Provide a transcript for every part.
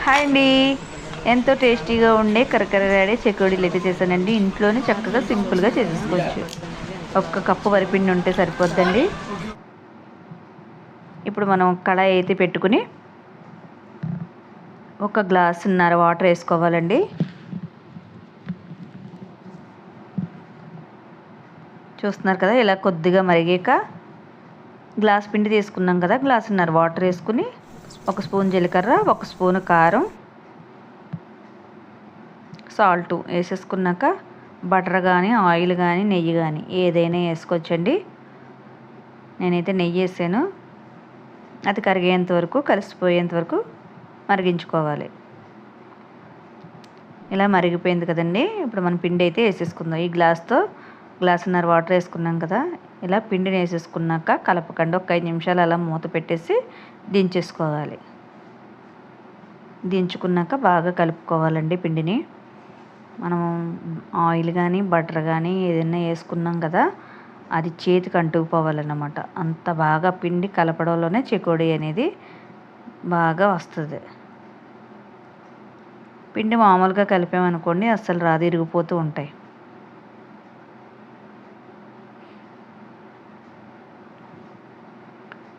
Hi అండి. ఎంతో టేస్టీగా ఉండే కరకరలాడే చెకోడీలు అయితే చేశానండి. ఇంట్లోనే చక్కగా సింపుల్గా చేసేసుకోవచ్చు. ఒక్క కప్పు వరిపిండి ఉంటే సరిపోద్దండి. ఇప్పుడు మనం కళాయి అయితే పెట్టుకుని ఒక గ్లాసున్నర వాటర్ వేసుకోవాలండి. చూస్తున్నారు కదా, ఇలా కొద్దిగా మరిగాక గ్లాస్ పిండి తీసుకున్నాం కదా, గ్లాసున్నర వాటర్ వేసుకుని ఒక స్పూన్ జీలకర్ర, ఒక స్పూన్ కారం, సాల్ట్ వేసేసుకున్నాక బటర్ కానీ ఆయిల్ కానీ నెయ్యి కానీ ఏదైనా వేసుకోవచ్చండి. నేనైతే నెయ్యి వేసాను. అది కరిగేంత వరకు, కలిసిపోయేంత వరకు మరిగించుకోవాలి. ఇలా మరిగిపోయింది కదండి. ఇప్పుడు మనం పిండి అయితే వేసేసుకుందాం. ఈ గ్లాస్తో గ్లాసున్నర వాటర్ వేసుకున్నాం కదా, ఇలా పిండిని వేసేసుకున్నాక కలపకండి. ఒక 5 నిమిషాలు అలా మూత పెట్టేసి దించేసుకోవాలి. దించుకున్నాక బాగా కలుపుకోవాలండి పిండిని. మనం ఆయిల్ కానీ బటర్ కానీ ఏదైనా వేసుకున్నాం కదా, అది చేతికి అంటుకుపోవాలన్నమాట. అంత బాగా పిండి కలపడంలోనే చెకోడీ అనేది బాగా వస్తుంది. పిండి మామూలుగా కలిపామనుకోండి అస్సలు రాదు, ఇరిగిపోతూ ఉంటాయి.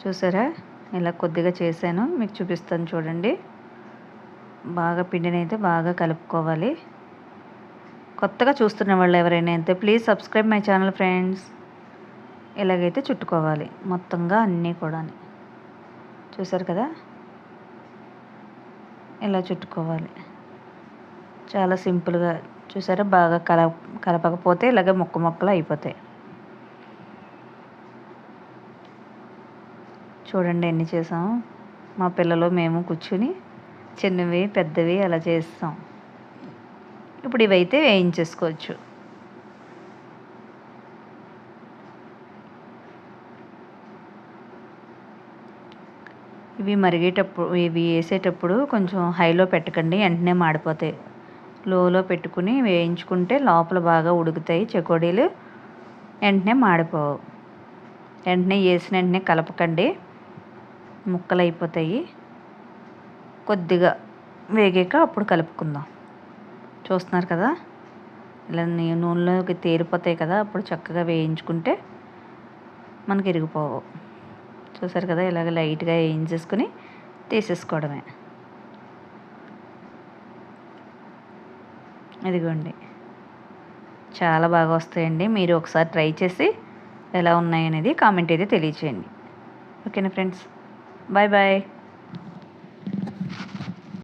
చూసారా, ఇలా కొద్దిగా చేశాను, మీకు చూపిస్తాను చూడండి. బాగా పిండిని అయితే బాగా కలుపుకోవాలి. కొత్తగా చూస్తున్న వాళ్ళు ఎవరైనా అయితే please subscribe my channel friends. ఇలాగైతే చుట్టుకోవాలి మొత్తంగా అన్నీ కూడా. చూసారు కదా, ఇలా చుట్టుకోవాలి. చాలా సింపుల్గా. చూసారా, బాగా కలపకపోతే ఇలాగే ముక్కలు అయిపోతాయి. చూడండి ఎన్ని చేసాము. మా పిల్లలు మేము కూర్చుని చిన్నవి పెద్దవి అలా చేస్తాం. ఇప్పుడు ఇవైతే వేయించేసుకోవచ్చు. ఇవి వేసేటప్పుడు కొంచెం హైలో పెట్టకండి, వెంటనే మాడిపోతాయి. లోలో పెట్టుకుని వేయించుకుంటే లోపల బాగా ఉడుకుతాయి చెకోడీలు, వెంటనే మాడిపోవు. వెంటనే వేసిన వెంటనే కలపకండి, ముక్కలు అయిపోతాయి. కొద్దిగా వేగాక అప్పుడు కలుపుకుందాం. చూస్తున్నారు కదా, ఇలా నూనెలోకి తేలిపోతాయి కదా, అప్పుడు చక్కగా వేయించుకుంటే మనకి ఇరిగిపోవు. చూసారు కదా, ఇలాగ లైట్గా వేయించేసుకుని తీసేసుకోవడమే. ఇదిగోండి, చాలా బాగా వస్తాయండి. మీరు ఒకసారి ట్రై చేసి ఎలా ఉన్నాయనేది కామెంట్ అయితే తెలియచేయండి. ఓకేనా ఫ్రెండ్స్, బాయ్ బాయ్.